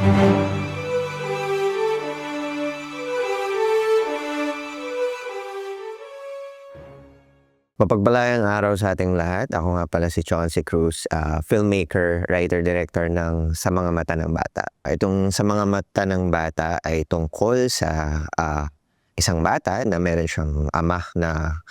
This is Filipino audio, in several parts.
Mapagpalayang araw sa ating lahat. Ako nga pala si Chauncey Cruz, filmmaker, writer, director ng Sa Mga Mata ng Bata. Itong Sa Mga Mata ng Bata ay tungkol sa isang bata na meron siyang ama na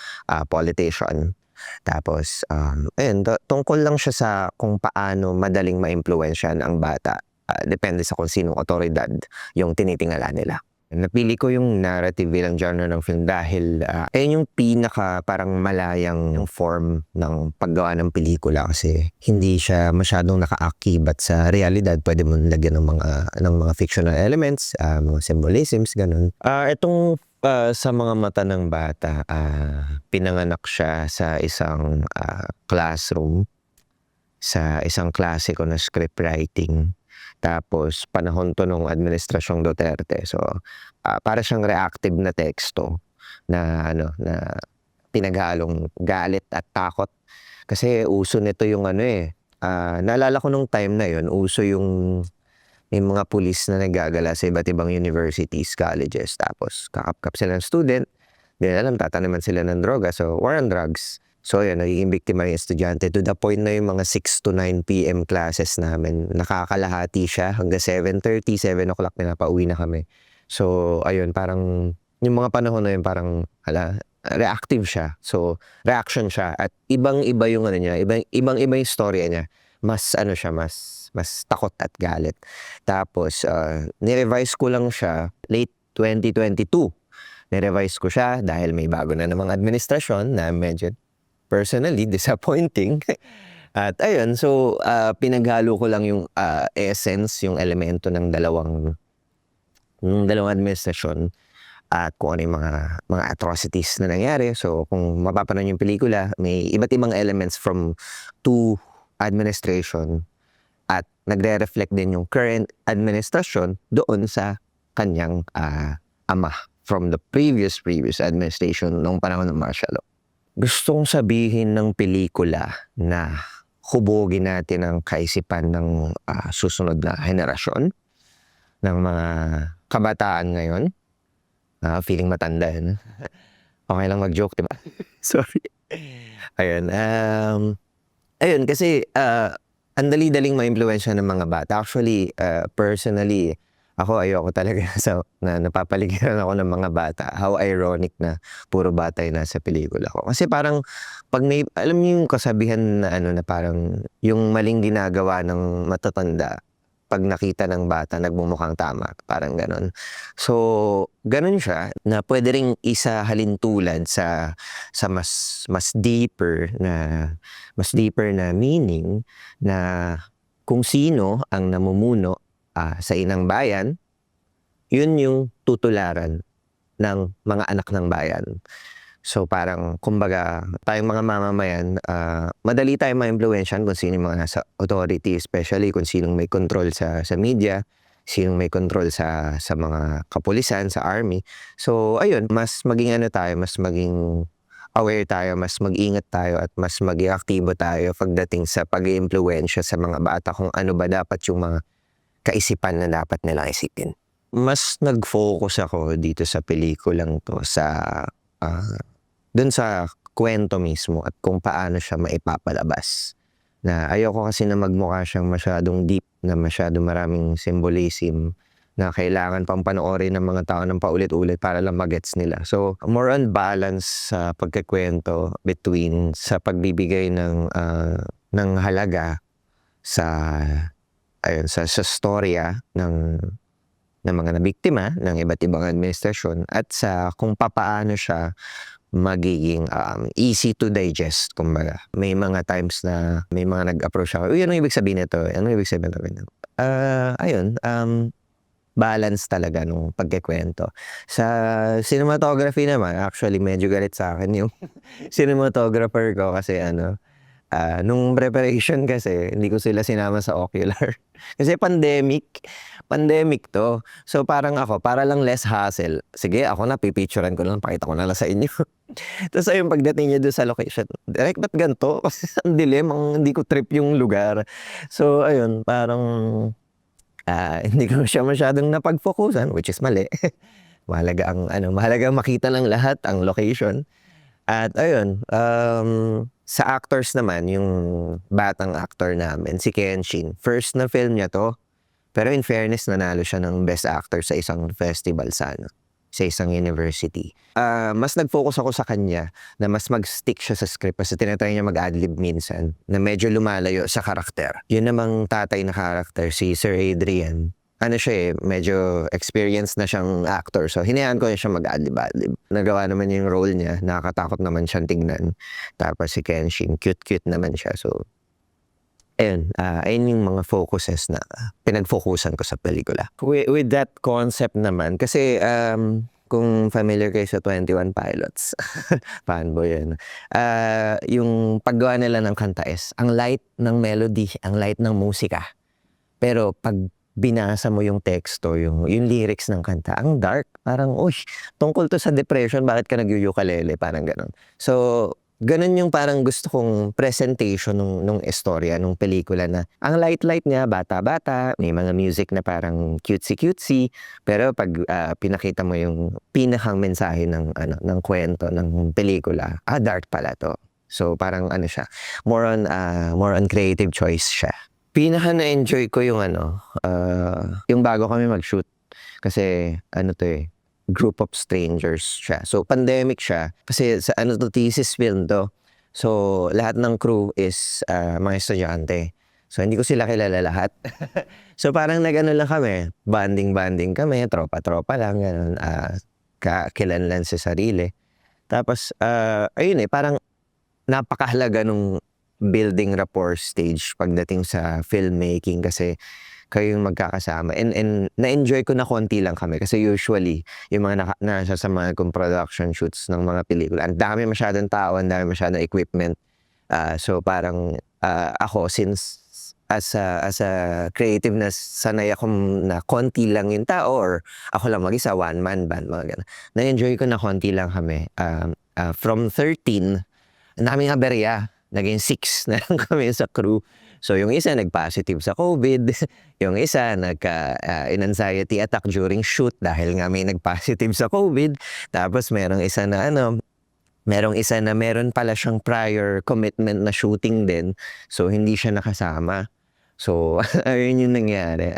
politician. Tapos, ayun, tungkol lang siya sa kung paano madaling maimpluwensyahan ang bata. Depende sa kung sinong otoridad yung tinitingala nila. Napili ko yung narrative bilang genre ng film dahil ayun yung pinaka parang malayang form ng paggawa ng pelikula kasi hindi siya masyadong nakaakibat sa realidad. Pwede mo lagyan ng mga fictional elements, mga symbolisms, ganun. Itong Sa Mga Mata ng Bata, pinanganak siya sa isang classroom, sa isang klase ko na script writing. Tapos panahon to nung administrasyong Duterte. So, para siyang reactive na teksto na na pinaghalong galit at takot. Kasi uso nito yung naalala ko nung time na yon, uso yung may mga pulis na naggagala sa iba't ibang universities, colleges. Tapos kakapkap sila ng student, di alam, tataniman sila ng droga. So, war on drugs. So, yun, nagiging biktima yung estudyante to the point na yung mga 6 to 9 p.m. classes namin, nakakalahati siya hanggang 7:30, 7 o'clock pinapauwi na kami. So, ayun, parang yung mga panahon na yun parang, reactive siya. So, reaction siya at ibang-iba yung niya, ibang-iba yung storya niya. Mas siya, mas takot at galit. Tapos, nirevise ko lang siya late 2022. Nirevise ko siya dahil may bago na namang administrasyon na medyo personally disappointing. At ayun, so pinaghalo ko lang yung essence, yung elemento ng dalawang administrasyon at kung ano yung mga atrocities na nangyari. So kung mapapanood yung pelikula, may iba't ibang elements from two administration at nagre-reflect din yung current administration doon sa kanyang ama from the previous administration noong panahon ng martial law. Gusto kong sabihin ng pelikula na hubogin natin ang kaisipan ng susunod na henerasyon ng mga kabataan ngayon. Feeling matanda yun. Okay lang mag-joke, diba? Sorry. Ayun. Ayun, kasi ang dali-daling ma-impluwensya ng mga bata. Actually, personally, ako ayoko talaga na napapaligiran ako ng mga bata. How ironic na puro bata yung nasa pelikula ko. Kasi parang, alam niyo yung kasabihan na na parang yung maling ginagawa ng matatanda, pag nakita ng bata, nagmumukhang tama. Parang ganon. So, ganon siya na pwede ring isahalintulad sa mas deeper na meaning na kung sino ang namumuno sa inang bayan, yun yung tutularan ng mga anak ng bayan. So parang, kumbaga, tayong mga mamamayan, madali tayong ma-impluwensyahan kung sino yung mga nasa authority, especially kung sinong may control sa media, sinong may control sa mga kapulisan, sa army. So ayun, mas maging mas maging aware tayo, mas mag-ingat tayo at mas maging aktibo tayo pagdating sa pag-iimpluwensya sa mga bata kung ano ba dapat yung mga kaisipan na dapat nilang isipin. Mas nag-focus ako dito sa pelikulang to dun sa kwento mismo at kung paano siya maipapalabas. Na ayoko kasi na magmukha siyang masyadong deep, na masyadong maraming symbolism na kailangan pang panoorin ng mga tao ng paulit-ulit para lang magets nila. So, more on balance sa pagkikwento between sa pagbibigay ng halaga sa storya ng mga nabiktima ng iba't ibang administrasyon at sa kung papaano siya magiging easy to digest, kumbaga. May mga times na may mga nag-approach ako, uy, anong ibig sabihin nito? Anong ibig sabihin nito? Balance talaga nung pagkikwento. Sa cinematography naman, actually medyo galit sa akin yung cinematographer ko kasi nung preparation kasi, hindi ko sila sinama sa ocular. Kasi pandemic to. So parang ako, para lang less hassle, sige ako na, pipicturean ko lang, pakita ko na lang sa inyo. Tapos ayun, pagdating niya doon sa location, direct, ba't ganito? Kasi ang dilim, hindi ko trip yung lugar. So ayun, parang Hindi ko siya masyadong napag-focusan, which is mali. Mahalagang makita ng lahat ang location. At ayun, sa actors naman, yung batang actor namin, si Kenshin, first na film niya 'to, pero in fairness nanalo siya ng best actor sa isang festival sa isang university. Mas nag-focus ako sa kanya na mas mag-stick siya sa script kasi tinatry niya mag-adlib minsan na medyo lumalayo sa karakter. Yun namang tatay na karakter, si Sir Adrian, ano siya medyo experienced na siyang actor. So, hinayaan ko siya mag-adlib-adlib. Nagawa naman niya yung role niya. Nakakatakot naman siyang tingnan. Tapos si Kenshin, cute-cute naman siya. So, ayun yung mga focuses na pinag-focusan ko sa pelikula. With that concept naman, kasi kung familiar kayo sa 21 Pilots, fanboy yun. Yung paggawa nila ng kanta is, ang light ng melody, ang light ng musika. Pero pag binasa mo yung teksto, yung lyrics ng kanta, ang dark. Parang, tungkol to sa depression, bakit ka nag-ukulele? Parang ganun. So, ganun yung parang gusto kong presentation nung istorya, nung pelikula na ang light-light niya, bata-bata, may mga music na parang cutesy-cutesy, pero pag pinakita mo yung pinakang mensahe ng kwento, ng pelikula, dark pala to. So, parang siya, more on creative choice siya. Pinaka na-enjoy ko yung yung bago kami mag-shoot. Kasi group of strangers siya. So, pandemic siya. Kasi sa thesis film to. So, lahat ng crew is mga estudyante. So, hindi ko sila kilala lahat. So, parang lang kami. Banding-banding kami. Tropa-tropa lang. Ganun. Kilanlan sa sarili. Tapos, ayun parang napakahalaga nung building rapport stage pagdating sa filmmaking kasi kayo yung magkakasama. And na-enjoy ko na konti lang kami kasi usually yung mga nasasamahan kong production shoots ng mga pelikula, ang dami masyadong tao, ang dami masyadong equipment. So parang ako, since as a creative na sanay akong na konti lang yung tao or ako lang mag-isa, one-man band, mga ganun. Na-enjoy ko na konti lang kami. From 13, ang daming aberya. Naging 6 na lang kami sa crew. So, yung isa nag-positive sa COVID. Yung isa in-anxiety attack during shoot dahil nga may nag-positive sa COVID. Tapos, merong isa na meron pala siyang prior commitment na shooting din. So, hindi siya nakasama. So, ayun yung nangyari.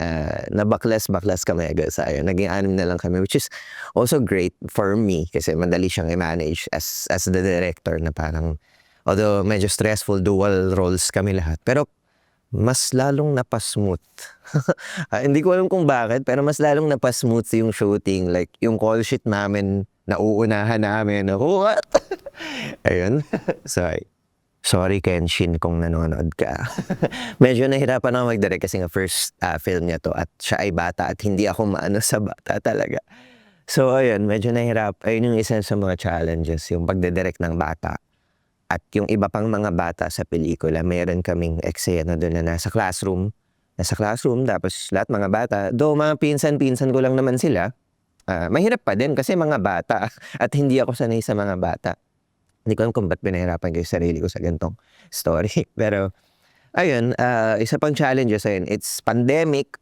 Nabaklas kami agad sa ayun. Naging 6 na lang kami, which is also great for me kasi madali siyang i-manage as the director na parang although medyo stressful, dual roles kami lahat. Pero mas lalong napasmooth. Hindi ko alam kung bakit, pero mas lalong napasmooth yung shooting. Like, yung call sheet namin, nauunahan namin. What? Ayun. Sorry, Kenshin, kung nanonood ka. Medyo nahirapan ako mag-direct kasi nga first film niya to at siya ay bata at hindi ako maano sa bata talaga. So, ayun, medyo nahirap. Ayun yung isa sa mga challenges, yung pagdidirect ng bata. At yung iba pang mga bata sa pelikula, mayroon kaming eksena doon na nasa classroom. Tapos lahat mga bata. Though mga pinsan-pinsan ko lang naman sila, mahirap pa din kasi mga bata. At hindi ako sanay sa mga bata. Hindi ko alam kung ba't pinahirapan ko yung sarili ko sa gantong story. Pero, ayun, isa pang challenges ayun. It's pandemic,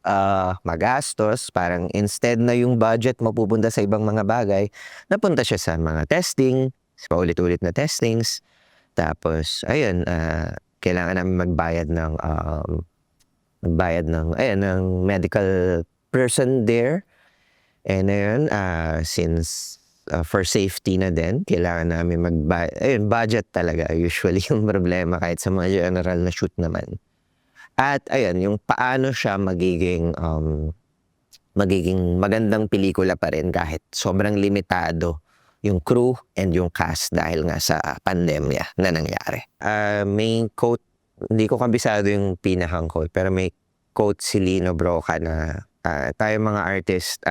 magastos. Parang instead na yung budget mapupunta sa ibang mga bagay, napunta siya sa mga testing, paulit-ulit na testings. Tapos, ayun, kailangan namin magbayad ng medical person there. And ayun, since for safety na din, kailangan namin ayun, budget talaga usually yung problema kahit sa mga general na shoot naman. At ayun, yung paano siya magiging magandang pelikula pa rin kahit sobrang limitado yung crew and yung cast dahil nga sa pandemya na nangyari. May quote, hindi ko kabisado yung pinakang quote, pero may quote si Lino Broca na tayo mga artist,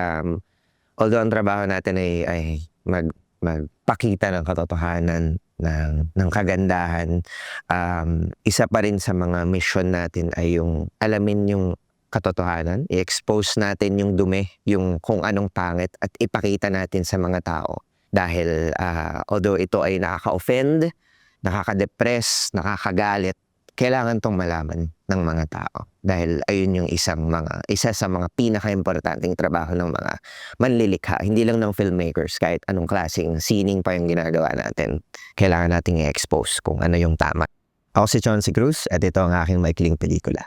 although ang trabaho natin ay magpakita ng katotohanan, ng kagandahan, isa pa rin sa mga mission natin ay yung alamin yung katotohanan, i-expose natin yung dumi, yung kung anong pangit at ipakita natin sa mga tao. Dahil although ito ay nakaka-offend, nakaka-depress, nakakagalit, kailangan tong malaman ng mga tao. Dahil ayun yung isa sa mga pinaka-importanting trabaho ng mga manlilikha. Hindi lang ng filmmakers, kahit anong klaseng sining pa yung ginagawa natin. Kailangan nating i-expose kung ano yung tama. Ako si Chauncey Cruz at ito ang aking maikling pelikula.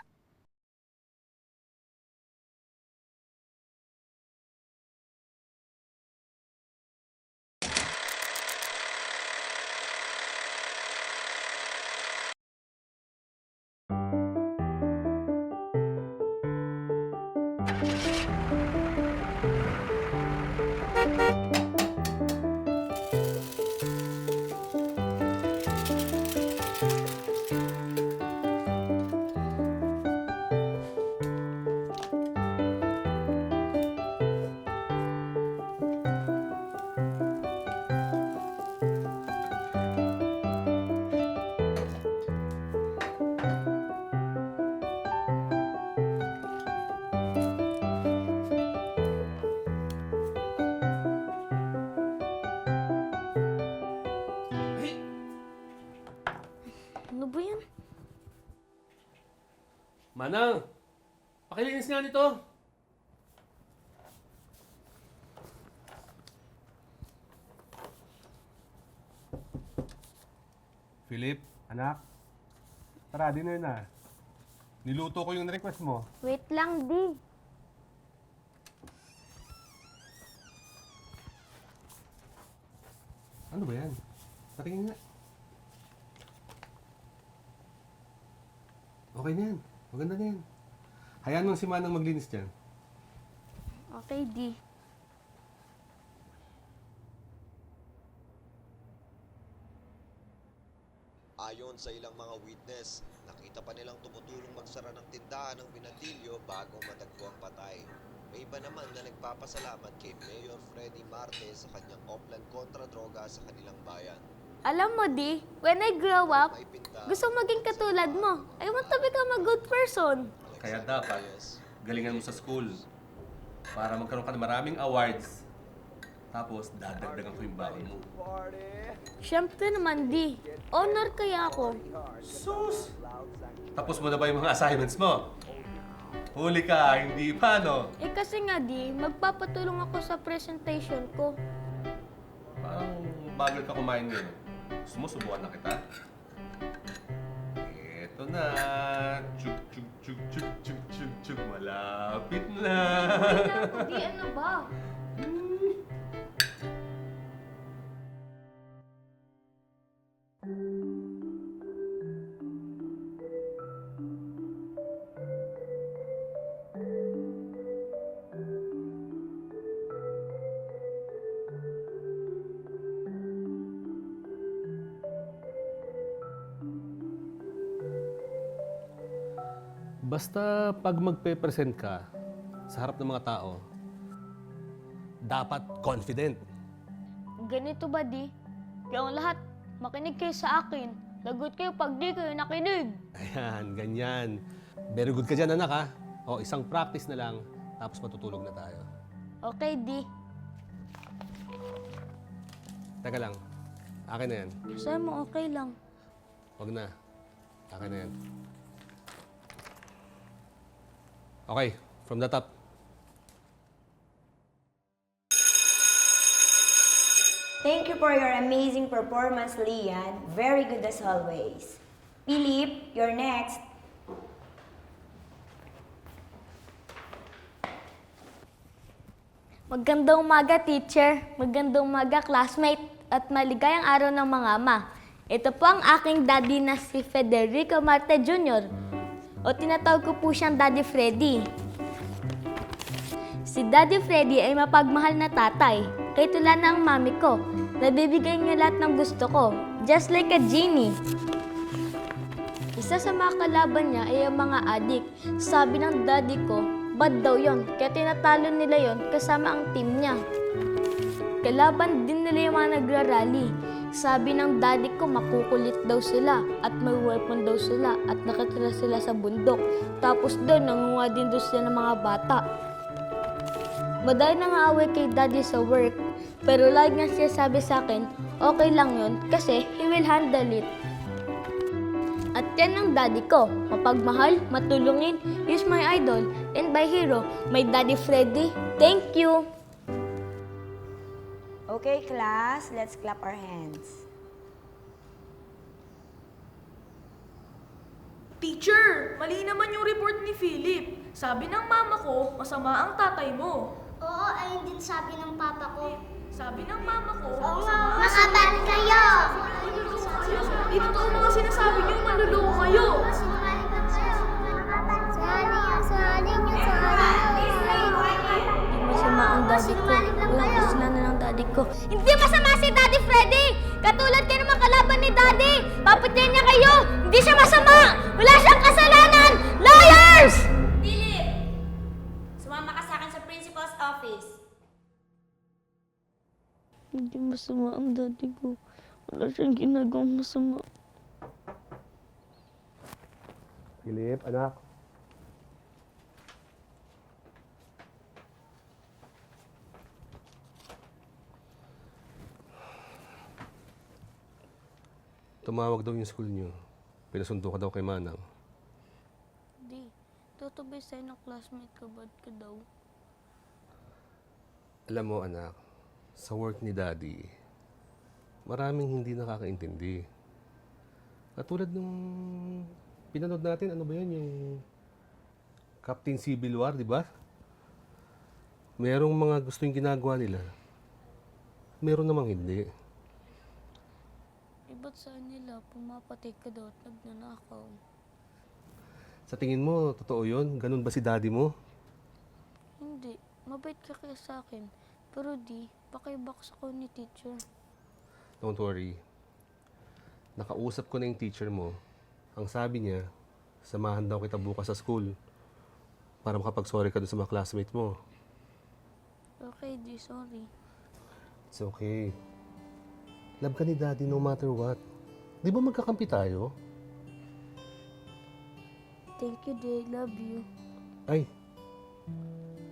Ano ba yan? Manang! Pakilinis nga nito! Philip, anak. Tara, dinner na. Niluto ko yung request mo. Wait lang, Di. Ano ba yan? Patingin nga. Okay na yan. Maganda na yan. Hayaan mong si Manang maglinis dyan. Okay, Di. Ayon sa ilang mga witness, nakita pa nilang tumutulong magsara ng tindahan ng binandilyo bago matagpo ang patay. May iba naman na nagpapasalamat kay Mayor Freddy Marte sa kanyang oplan kontra droga sa kanilang bayan. Alam mo, Di, when I grow up, May pinta, gusto maging katulad mo. I want to become a good person. Kaya dapat, galingan mo sa school para magkaroon ka ng maraming awards. Tapos, dadagdagan ko yung baon mo. Siyempre naman, Di. Honor kaya ako. Sus! Tapos mo na ba yung mga assignments mo? Huli ka, hindi pa, no? Eh kasi nga, Di, magpapatulong ako sa presentation ko. Parang bagal ka kumain ngayon. Gusto mo, subukan na kita? Eto na. Chuk, chuk, chuk, chuk, chuk, chuk, chuk. Malapit na. Di, ano ba? Basta pag magpe-present ka sa harap ng mga tao, dapat confident. Ganito ba, Di? Kaya ang lahat, makinig kayo sa akin. Lagot kayo pag di kayo nakinig. Ayan, ganyan. Very good ka dyan, anak, ha? O, isang practice na lang, tapos matutulog na tayo. Okay, Di. Teka lang, akin na yan. Sabi mo, okay lang. Huwag na. Akin na yan. Okay, from the top. Thank you for your amazing performance, Lian. Very good as always. Philip, you're next. Magandang umaga, teacher. Magandang umaga, classmate. At maligayang araw ng mga ama. Ito po ang aking daddy na si Federico Marte Jr. O tinatawag ko po siyang Daddy Freddy. Si Daddy Freddy ay mapagmahal na tatay. Kaya tulad ng mami ko, nabibigay niya lahat ng gusto ko. Just like a genie. Isa sa mga kalaban niya ay ang mga adik. Sabi ng daddy ko, bad daw yon, kaya tinatalo nila yon kasama ang team niya. Kalaban din nila yung mga nagrarally. Sabi ng daddy ko, makukulit daw sila at may weapon daw sila at nakatira sila sa bundok. Tapos doon, nangunga din daw sila ng mga bata. Madami nang aaway kay daddy sa work, pero lagi nga siya sabi sa akin, okay lang yun kasi he will handle it. At yan ang daddy ko. Mapagmahal, matulungin, he's my idol. And my hero, my daddy Freddy. Thank you! Okay, class, let's clap our hands. Teacher, mali naman yung report ni Philip. Sabi ng mama ko, masama ang tatay mo. Oo, ayun din sabi ng papa ko. Sabi ng mama ko, Makabat kayo! Di totoo mga sinasabi niyo, manluloko kayo. Hindi masama ang daddy ko. Walang kasalanan ng daddy ko. Hindi masama si Daddy Freddy! Katulad kayo ng kalaban ni Daddy! Papatayin niya kayo! Hindi siya masama! Wala siyang kasalanan! Liars! Philip! Sumama ka sa akin sa principal's office. Hindi masama ang daddy ko. Wala siyang ginagawang masama. Philip, anak. Tumawag daw yung school niyo. Pinasundo ka daw kay Manang. Di, tutubay sa'yo ng classmate ko, bad ka daw. Alam mo, anak, sa work ni Daddy, maraming hindi nakakaintindi. Katulad nung pinanood natin, ano ba yun, yung Captain Civil War, di ba? Merong mga gusto yung ginagawa nila. Meron namang hindi. Ba't saan nila pumapatay ka daw at nagnanakaw? Sa tingin mo, totoo yun? Ganun ba si Daddy mo? Hindi, mabait ka kaya sa akin. Pero di, pakibaks ako ni teacher. Don't worry. Nakausap ko na yung teacher mo. Ang sabi niya, samahan daw kita bukas sa school para makapag-sorry ka dun sa mga classmate mo. Okay, di, sorry. It's okay. Love ka ni Daddy no matter what. Di ba magkakampi tayo? Thank you, di, love you. Ay!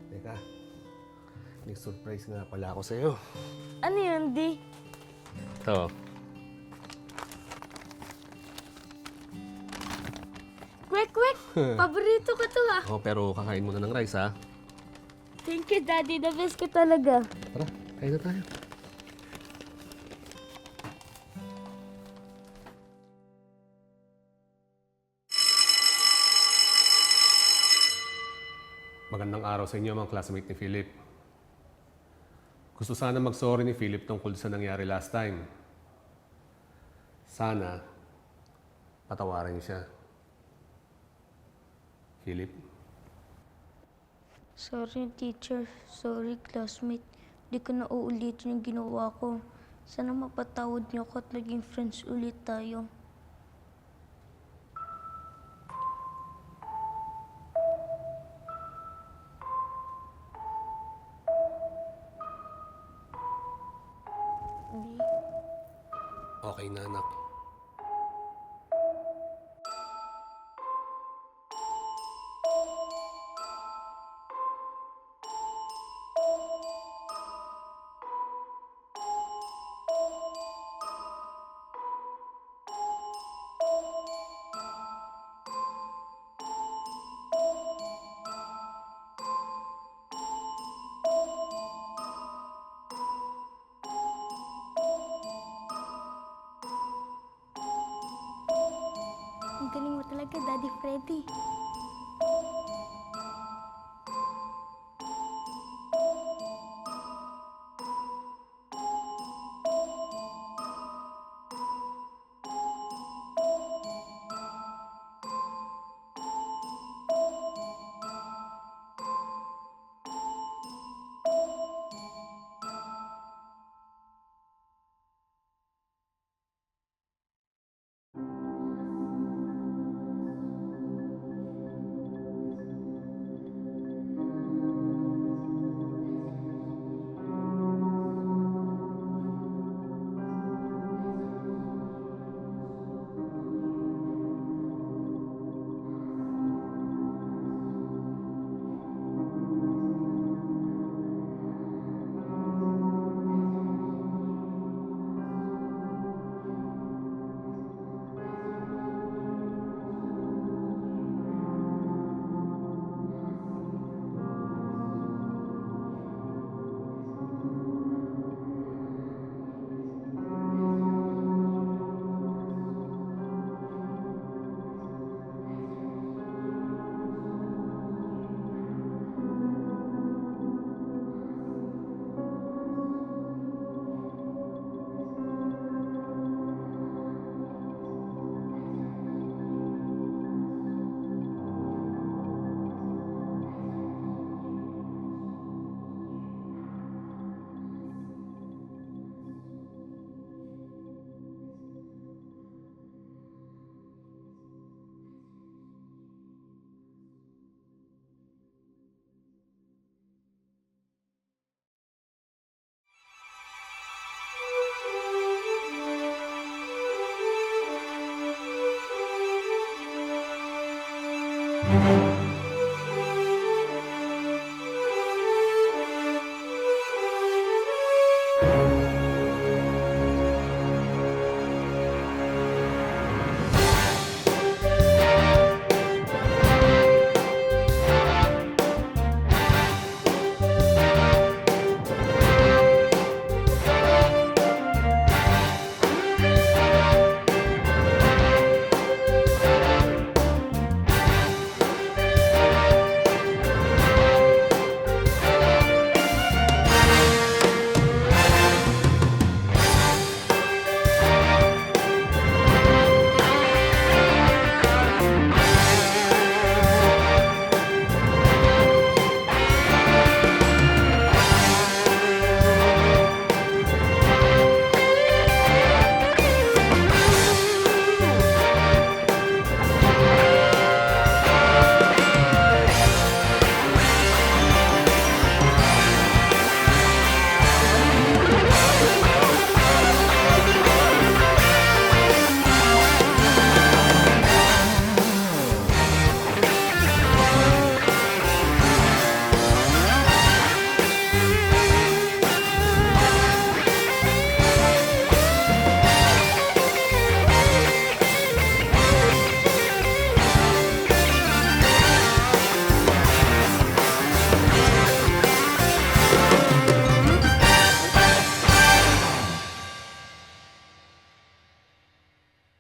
Teka. May surprise nga pala ako sa'yo. Ano yun, di? Ito. Quick, quick! Paborito ko to, ha? Oh, pero kakain muna ng rice, ha? Thank you, daddy. The best ka talaga. Tara, kain na tayo. Magandang araw sa inyo mga classmate ni Philip. Gusto sana mag-sorry ni Philip tungkol sa nangyari last time. Sana patawarin niyo siya. Philip? Sorry, teacher. Sorry, classmate. Di ko na uulitin yung ginawa ko. Sana mapatawad niyo ako at naging friends ulit tayo. Di. Okay na, anak. Ang galing mo talaga, Daddy Freddy.